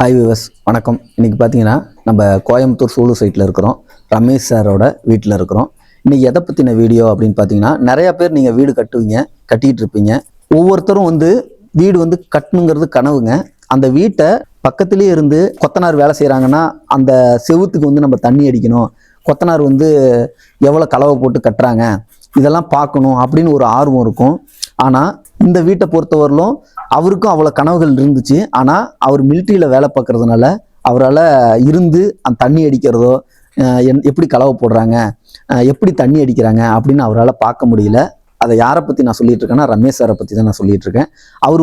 Hi விவஸ் வணக்கம். இன்றைக்கி பார்த்தீங்கன்னா நம்ம கோயம்புத்தூர் சூலூர் சைட்டில் இருக்கிறோம். ரமேஷ் சாரோட வீட்டில் இருக்கிறோம். இன்றைக்கி எதை பற்றின வீடியோ அப்படின்னு பார்த்தீங்கன்னா, நிறையா பேர் நீங்கள் வீடு கட்டிகிட்டு இருப்பீங்க. ஒவ்வொருத்தரும் வீடு கட்டணுங்கிறது கனவுங்க. அந்த வீட்டை பக்கத்துலேயே இருந்து கொத்தனார் வேலை செய்கிறாங்கன்னா அந்த செவுத்துக்கு நம்ம தண்ணி அடிக்கணும், கொத்தனார் எவ்வளோ கலவை போட்டு கட்டுறாங்க இதெல்லாம் பார்க்கணும் அப்படின்னு ஒரு ஆர்வம் இருக்கும். ஆனால் இந்த வீட்டை பொறுத்தவரையிலும் அவருக்கும் அவ்வளோ கனவுகள் இருந்துச்சு. ஆனால் அவர் மிலிட்ரியில் வேலை பார்க்கறதுனால அவரால் அந்த தண்ணி அடிக்கிறதோ எப்படி கலவை போடுறாங்க எப்படி தண்ணி அடிக்கிறாங்க அப்படின்னு அவரால் பார்க்க முடியல. அதை யாரை பற்றி நான் சொல்லிட்டு இருக்கேன்னா, ரமேஷ் சாரை பற்றி தான் நான் சொல்லிட்டு இருக்கேன். அவர்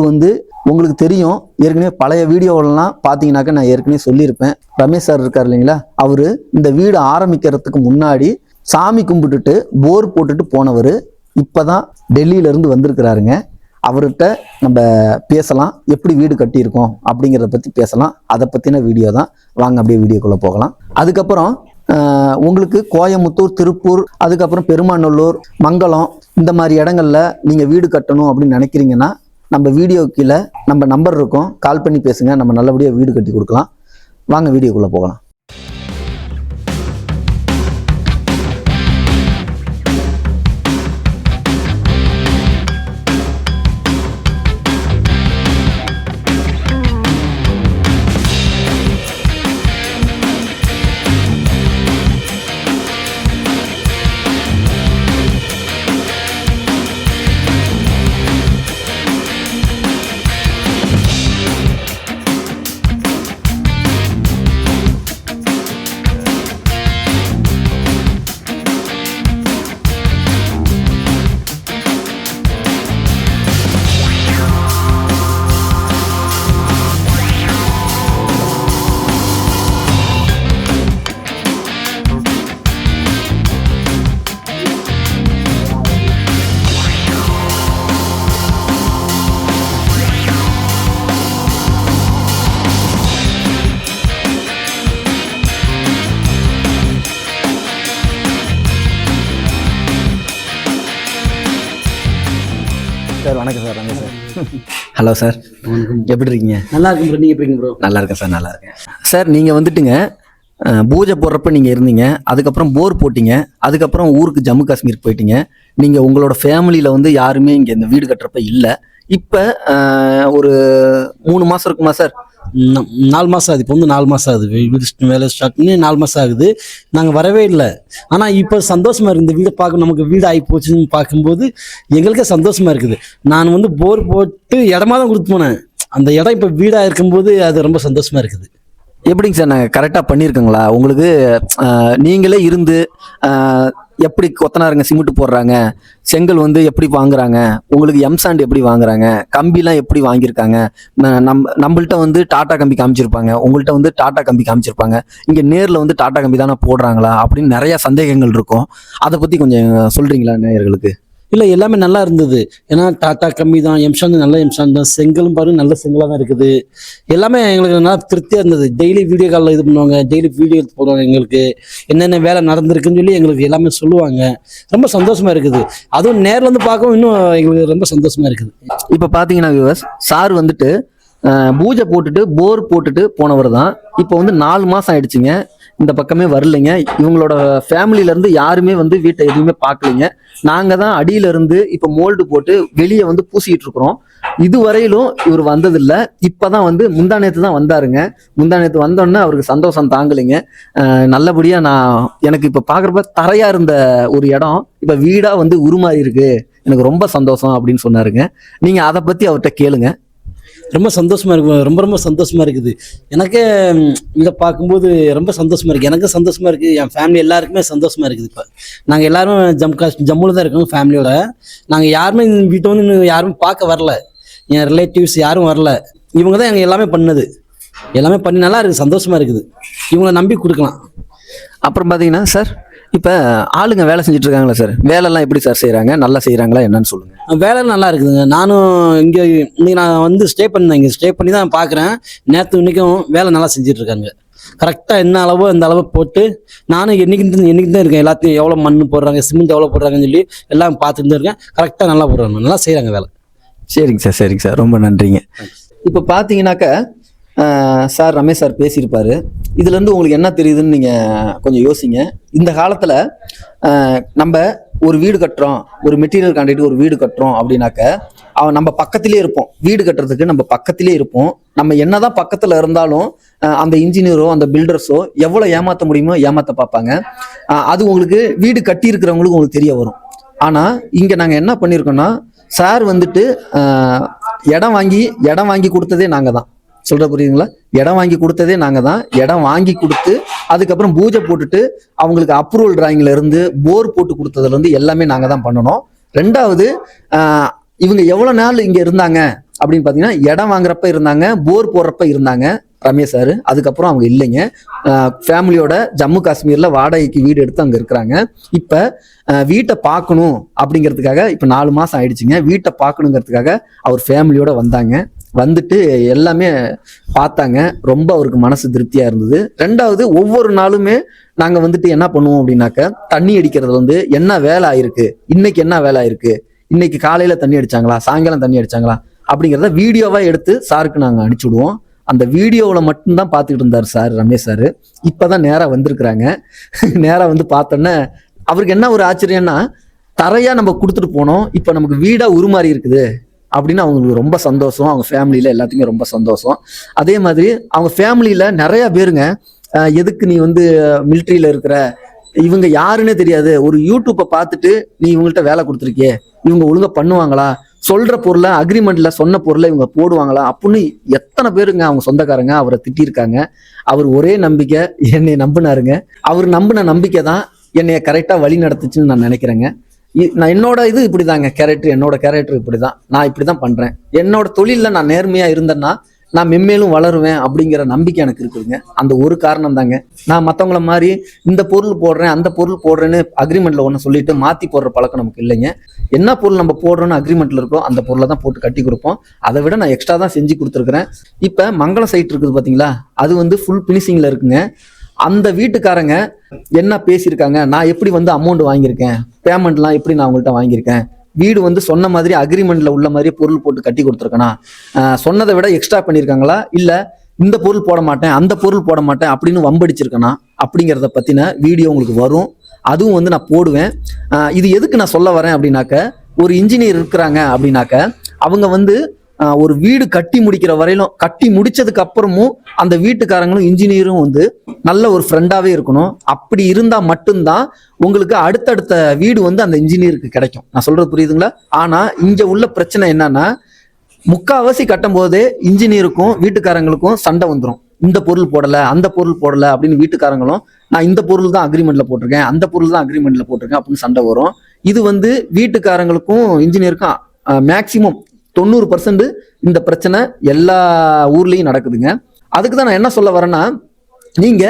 உங்களுக்கு தெரியும், ஏற்கனவே பழைய வீடியோவெல்லாம் பார்த்தீங்கன்னாக்கா நான் ஏற்கனவே சொல்லியிருப்பேன். ரமேஷ் சார் இருக்கார் இல்லைங்களா, அவர் இந்த வீடு ஆரம்பிக்கிறதுக்கு முன்னாடி சாமி கும்பிட்டுட்டு போர் போட்டுட்டு போனவர். இப்போ தான் டெல்லியிலேருந்து வந்திருக்கிறாருங்க. அவர்கிட்ட நம்ம பேசலாம், எப்படி வீடு கட்டியிருக்கோம் அப்படிங்கிறத பற்றி பேசலாம். அதை பற்றின வீடியோ தான். வாங்க அப்படியே வீடியோக்குள்ளே போகலாம். அதுக்கப்புறம் உங்களுக்கு கோயம்புத்தூர், திருப்பூர், அதுக்கப்புறம் பெருமாநல்லூர், மங்களம் இந்த மாதிரி இடங்கள்ல நீங்கள் வீடு கட்டணும் அப்படின்னு நினைக்கிறீங்கன்னா நம்ம வீடியோ கீழே நம்ம நம்பர் இருக்கும், கால் பண்ணி பேசுங்க. நம்ம நல்லபடியாக வீடு கட்டி கொடுக்கலாம். வாங்க வீடியோக்குள்ளே போகலாம். சார் வணக்கம் sir. Ramesh sir. Hello sir, எப்படி இருக்கீங்க? நல்லா இருக்கும் ப்ரோ. நீங்கள் எப்படி இருக்கீங்க ப்ரோ? நல்லா இருக்கேன் சார், நல்லா இருக்கேன் சார். நீங்கள் பூஜை போடுறப்ப நீங்கள் இருந்தீங்க, அதுக்கப்புறம் போர் போட்டிங்க, அதுக்கப்புறம் ஊருக்கு ஜம்மு காஷ்மீருக்கு போயிட்டீங்க. நீங்கள் உங்களோட ஃபேமிலியில் யாருமே இங்கே இந்த வீடு கட்டுறப்ப இல்லை. இப்போ ஒரு 3 மாதம் இருக்குமா சார்? 4 மாதம் ஆகுது. இப்போ 4 மாதம் ஆகுது. வீடு வேலை ஸ்டார்ட் பண்ணி 4 மாதம் ஆகுது. நாங்கள் வரவே இல்லை. ஆனால் இப்போ சந்தோஷமாக இருக்குது. இந்த வீடை பார்க்க, நமக்கு வீடு ஆகி போச்சுன்னு பார்க்கும்போது எங்களுக்கே சந்தோஷமாக இருக்குது. நான் போர் போட்டு இடமா தான் கொடுத்து போனேன். அந்த இடம் இப்போ வீடாக இருக்கும்போது அது ரொம்ப சந்தோஷமாக இருக்குது. எப்படிங்க சார், நாங்கள் கரெக்டாக பண்ணியிருக்கோங்களா? உங்களுக்கு நீங்களே இருந்து எப்படி கொத்தனாருங்க சிமெண்ட் போடுறாங்க, செங்கல் எப்படி வாங்குறாங்க, உங்களுக்கு எம்சாண்ட் எப்படி வாங்குறாங்க, கம்பிலாம் எப்படி வாங்கியிருக்காங்க, நம்மள்ட்ட டாட்டா கம்பி காமிச்சிருப்பாங்க, உங்கள்கிட்ட டாட்டா கம்பி காமிச்சிருப்பாங்க. இங்கே நேரில் டாட்டா கம்பி தானே போடுறாங்களா அப்படின்னு நிறையா சந்தேகங்கள் இருக்கும். அதை பற்றி கொஞ்சம் சொல்கிறீங்களா நேயர்களுக்கு? இல்லை, எல்லாமே நல்லா இருந்தது. ஏன்னா டாட்டா கம்மி தான், எம்சாண்ட் நல்ல எம்சாண்ட் தான், செங்கலும் பாருங்க நல்ல செங்கலாக தான் இருக்குது. எல்லாமே எங்களுக்கு நல்லா திருப்தியாக இருந்தது. டெய்லி வீடியோ காலில் இது பண்ணுவாங்க, டெய்லி வீடியோ எடுத்து போடுவாங்க. எங்களுக்கு என்னென்ன வேலை நடந்திருக்குன்னு சொல்லி எங்களுக்கு எல்லாமே சொல்லுவாங்க. ரொம்ப சந்தோஷமாக இருக்குது. அதுவும் நேரில் பார்க்கவும் இன்னும் எங்களுக்கு ரொம்ப சந்தோஷமாக இருக்குது. இப்போ பார்த்தீங்கன்னா வியூவர்ஸ், சார் பூஜை போட்டுட்டு போர் போட்டுட்டு போனவர் தான். இப்போ 4 மாதம் ஆயிடுச்சுங்க. இந்த பக்கமே வரலைங்க. இவங்களோட ஃபேமிலியிலேருந்து யாருமே வீட்டை எதுவுமே பார்க்கலைங்க. நாங்கள் தான் அடியிலேருந்து இப்போ மோல்டு போட்டு வெளியே பூசிக்கிட்டு இருக்கிறோம். இதுவரையிலும் இவர் வந்ததில்லை. இப்போ தான் முந்தானேத்து தான் வந்தாருங்க. முந்தானேத்து வந்தோடனே அவருக்கு சந்தோஷம் தாங்கலைங்க. நல்லபடியாக எனக்கு இப்போ பார்க்குறப்ப தரையாக இருந்த ஒரு இடம் இப்போ வீடாக உருமாறி இருக்கு, எனக்கு ரொம்ப சந்தோஷம் அப்படின்னு சொன்னாருங்க. நீங்கள் அதை பற்றி அவர்கிட்ட கேளுங்க. ரொம்ப சந்தோஷமாக இருக்கும். ரொம்ப ரொம்ப சந்தோஷமாக இருக்குது. எனக்கே இதை பார்க்கும்போது ரொம்ப சந்தோஷமாக இருக்குது. எனக்கு சந்தோஷமாக இருக்குது. என் ஃபேமிலி எல்லாருக்குமே சந்தோஷமாக இருக்குது. இப்போ நாங்கள் எல்லோரும் ஜம்முவில் தான் இருக்கோம் ஃபேமிலியோட. நாங்கள் யாருமே வீட்டை இன்னும் யாருமே பார்க்க வரல. என் ரிலேட்டிவ்ஸ் யாரும் வரல. இவங்க தான் எங்கள் எல்லாமே பண்ணது. எல்லாமே பண்ணி நல்லா இருக்குது, சந்தோஷமாக இருக்குது. இவங்களை நம்பி கொடுக்கலாம். அப்புறம் பார்த்தீங்கன்னா சார், இப்போ ஆளுங்க வேலை செஞ்சுட்டு இருக்காங்களா சார்? வேலைலாம் எப்படி சார் செய்கிறாங்க? நல்லா செய்கிறாங்களா என்னன்னு சொல்லுங்கள். வேலை நல்லா இருக்குதுங்க. நானும் இன்னைக்கு நான் ஸ்டே பண்ணேன். இங்கே ஸ்டே பண்ணி தான் பார்க்குறேன். நேற்று இன்னைக்கும் வேலை நல்லா செஞ்சுட்டு இருக்காங்க. கரெக்டாக என்ன அளவோ அந்த அளவு போட்டு நானும் என்னைக்கு தான் இருக்கேன். எல்லாத்தையும் எவ்வளோ மண் போடுறாங்க, சிமெண்ட் எவ்வளோ போடுறாங்கன்னு சொல்லி எல்லாம் பார்த்துட்டு தான் இருக்கேன். கரெக்டாக நல்லா போடுறாங்க, நல்லா செய்கிறாங்க வேலை. சரிங்க சார், சரிங்க சார், ரொம்ப நன்றிங்க. இப்போ பார்த்தீங்கன்னாக்கா சார் ரமேஷ் சார் பேசியிருப்பாரு. இதுலேருந்து உங்களுக்கு என்ன தெரியுதுன்னு நீங்கள் கொஞ்சம் யோசிங்க. இந்த காலத்தில் நம்ம ஒரு வீடு கட்டுறோம், ஒரு மெட்டீரியல் கான்ட்ராக்ட் ஒரு வீடு கட்டுறோம் அப்படின்னாக்க நம்ம பக்கத்திலே இருப்போம். வீடு கட்டுறதுக்கு நம்ம பக்கத்திலே இருப்போம். நம்ம என்னதான் பக்கத்தில் இருந்தாலும் அந்த இன்ஜினியரோ அந்த பில்டர்ஸோ எவ்வளோ ஏமாற்ற முடியுமோ ஏமாற்ற பார்ப்பாங்க. அது உங்களுக்கு வீடு கட்டி இருக்கிறவங்களுக்கு உங்களுக்கு தெரிய வரும். ஆனால் இங்கே நாங்கள் என்ன பண்ணியிருக்கோம்னா, சார் வந்துட்டு இடம் வாங்கி கொடுத்ததே நாங்கள் தான். சொல்ற புரியுதுங்களா? இடம் வாங்கி கொடுத்ததே நாங்கள் தான். இடம் வாங்கி கொடுத்து அதுக்கப்புறம் பூஜை போட்டுட்டு அவங்களுக்கு அப்ரூவல் டிராயிங்ல இருந்து போர் போட்டு கொடுத்ததுல இருந்து எல்லாமே நாங்கள் தான் பண்ணணும். ரெண்டாவது, இவங்க எவ்வளோ நாள் இங்கே இருந்தாங்க அப்படின்னு பார்த்தீங்கன்னா, இடம் வாங்குறப்ப இருந்தாங்க, போர் போடுறப்ப இருந்தாங்க ரமேஷ் சார். அதுக்கப்புறம் அவங்க இல்லைங்க. ஃபேமிலியோட ஜம்மு காஷ்மீரில் வாடகைக்கு வீடு எடுத்து அங்கே இருக்கிறாங்க. இப்போ வீட்டை பார்க்கணும் அப்படிங்கிறதுக்காக இப்போ 4 மாதம் ஆயிடுச்சுங்க. வீட்டை பார்க்கணுங்கிறதுக்காக அவர் ஃபேமிலியோட வந்தாங்க. வந்துட்டு எல்லாமே பார்த்தாங்க. ரொம்ப அவருக்கு மனசு திருப்தியாக இருந்தது. ரெண்டாவது, ஒவ்வொரு நாளுமே நாங்கள் வந்துட்டு என்ன பண்ணுவோம் அப்படின்னாக்க, தண்ணி அடிக்கிறதுல வந்து என்ன வேலை ஆயிருக்கு, இன்னைக்கு என்ன வேலை ஆயிருக்கு, இன்னைக்கு காலையில் தண்ணி அடிச்சாங்களா, சாயங்காலம் தண்ணி அடிச்சாங்களா அப்படிங்கிறத வீடியோவாக எடுத்து சாருக்கு நாங்கள் அனுப்பிச்சுடுவோம். அந்த வீடியோவில் மட்டும்தான் பார்த்துக்கிட்டு இருந்தார் சார் ரமேஷ் சார். இப்போதான் நேராக வந்திருக்கிறாங்க. நேராக வந்து பார்த்தோன்னே அவருக்கு என்ன ஒரு ஆச்சரியம்னா, தரையா நம்ம கொடுத்துட்டு போனோம், இப்போ நமக்கு வீடாக உருமாறி இருக்குது அப்படின்னு அவங்களுக்கு ரொம்ப சந்தோஷம். அவங்க ஃபேமிலியில் எல்லாத்துக்குமே ரொம்ப சந்தோஷம். அதே மாதிரி அவங்க ஃபேமிலியில் நிறைய பேருங்க, எதுக்கு நீ வந்து மிலிட்ரியில் இருக்கிற, இவங்க யாருன்னே தெரியாது, ஒரு யூடியூப்பை பார்த்துட்டு நீ இவங்கள்ட்ட வேலை கொடுத்துருக்கியே, இவங்க ஒழுங்கா பண்ணுவாங்களா, சொல்ற பொருளை அக்ரிமெண்ட்ல சொன்ன பொருளை இவங்க போடுவாங்களா அப்படின்னு எத்தனை பேருங்க அவங்க சொந்தக்காரங்க அவரை திட்டிருக்காங்க. அவர் ஒரே நம்பிக்கை, என்னை நம்பினாருங்க. அவர் நம்பின நம்பிக்கை தான் என்னைய கரெக்டா வழி நடத்துச்சுன்னு நான் நினைக்கிறேங்க. நான் என்னோட இது இப்படிதாங்க, என்னோட கேரக்டர் இப்படிதான், நான் இப்படிதான் பண்றேன். என்னோட தொழில நான் நேர்மையா இருந்தேன்னா நான் மென்மேலும் வளருவேன் அப்படிங்கிற நம்பிக்கை எனக்கு இருக்குதுங்க. அந்த ஒரு காரணம் தாங்க. நான் மற்றவங்கள மாதிரி இந்த பொருள் போடுறேன் அந்த பொருள் போடுறேன்னு அக்ரிமெண்ட்ல ஒன்று சொல்லிட்டு மாற்றி போடுற பழக்கம் நமக்கு இல்லைங்க. என்ன பொருள் நம்ம போடுறோன்னு அக்ரிமெண்ட்ல இருக்கோ அந்த பொருளை தான் போட்டு கட்டி கொடுப்போம். அதை விட நான் எக்ஸ்ட்ரா தான் செஞ்சு கொடுத்துருக்குறேன். இப்போ மங்களம் சைட் இருக்குது பார்த்தீங்களா, அது வந்து ஃபுல் ஃபினிஷிங்கில் இருக்குங்க. அந்த வீட்டுக்காரங்க என்ன பேசியிருக்காங்க, நான் எப்படி வந்து அமௌண்ட் வாங்கியிருக்கேன், பேமெண்ட்லாம் எப்படி நான் அவங்கள்ட்ட வாங்கியிருக்கேன், வீடு வந்து சொன்ன மாதிரி அக்ரிமெண்ட்ல உள்ள மாதிரியே பொருள் போட்டு கட்டி கொடுத்துருக்கனா, சொன்னதை விட எக்ஸ்ட்ரா பண்ணியிருக்காங்களா, இல்லை இந்த பொருள் போட மாட்டேன் அந்த பொருள் போட மாட்டேன் அப்படின்னு வம்படிச்சிருக்கனா அப்படிங்கிறத பற்றின வீடியோ உங்களுக்கு வரும். அதுவும் வந்து நான் போடுவேன். இது எதுக்கு நான் சொல்ல வரேன் அப்படின்னாக்க, ஒரு இன்ஜினியர் இருக்கிறாங்க அப்படின்னாக்க அவங்க வந்து ஒரு வீடு கட்டி முடிக்கிற வரையிலும், கட்டி முடிச்சதுக்கு அப்புறமும் அந்த வீட்டுக்காரங்களும் இன்ஜினியரும் வந்து நல்ல ஒரு ஃப்ரெண்டாவே இருக்கணும். அப்படி இருந்தா மட்டும்தான் உங்களுக்கு அடுத்தடுத்த வீடு வந்து அந்த இன்ஜினியருக்கு கிடைக்கும். நான் சொல்றது புரியுதுங்களா? ஆனா இங்க உள்ள பிரச்சனை என்னன்னா, முக்காவாசி கட்டும் போதே இன்ஜினியருக்கும் வீட்டுக்காரங்களுக்கும் சண்டை வந்துடும். இந்த பொருள் போடல அந்த பொருள் போடல அப்படின்னு வீட்டுக்காரங்களும், நான் இந்த பொருள் தான் அக்ரிமெண்ட்ல போட்டிருக்கேன் அந்த பொருள் தான் அக்ரிமெண்ட்ல போட்டிருக்கேன் அப்படின்னு சண்டை வரும். இது வந்து வீட்டுக்காரங்களுக்கும் இன்ஜினியருக்கும் மேக்சிமம் 90% இந்த பிரச்சனை எல்லா ஊர்லயும் நடக்குதுங்க. அதுக்கு தான் நான் என்ன சொல்ல வரேன்னா, நீங்க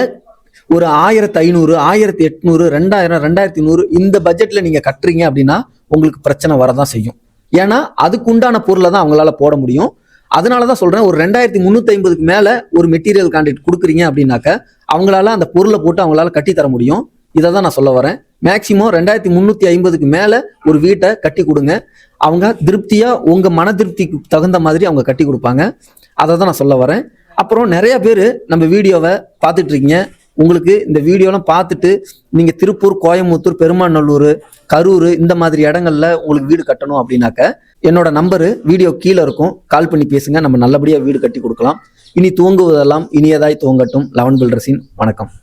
ஒரு 1500 1800 2000 2100 இந்த பட்ஜெட்ல நீங்க கட்டுறீங்க அப்படின்னா உங்களுக்கு பிரச்சனை வரதான் செய்யும். ஏன்னா அதுக்கு உண்டான பொருளை தான் அவங்களால போட முடியும். அதனாலதான் சொல்றேன், ஒரு 2350க்கு மேல ஒரு மெட்டீரியல் கான்ட்ராக்ட் கொடுக்குறீங்க அப்படின்னாக்க அவங்களால அந்த பொருளை போட்டு அவங்களால கட்டி தர முடியும். இதை தான் நான் சொல்ல வரேன். மேக்சிமம் 2350க்கு மேல ஒரு வீட்டை கட்டி கொடுங்க. அவங்க திருப்தியா உங்க மன திருப்திக்கு தகுந்த மாதிரி அவங்க கட்டி கொடுப்பாங்க. அதை தான் நான் சொல்ல வரேன். அப்புறம் நிறைய பேர் நம்ம வீடியோவை பார்த்துட்டு இருக்கீங்க. உங்களுக்கு இந்த வீடியோலாம் பார்த்துட்டு நீங்க திருப்பூர், கோயம்புத்தூர், பெருமாநல்லூர், கரூர் இந்த மாதிரி இடங்கள்ல உங்களுக்கு வீடு கட்டணும் அப்படின்னாக்க என்னோட நம்பரு வீடியோ கீழே இருக்கும். கால் பண்ணி பேசுங்க, நம்ம நல்லபடியா வீடு கட்டி கொடுக்கலாம். இனி துவங்குவதெல்லாம் இனியதாய் துவங்கட்டும். லெவன் பில்டர்ஸின் வணக்கம்.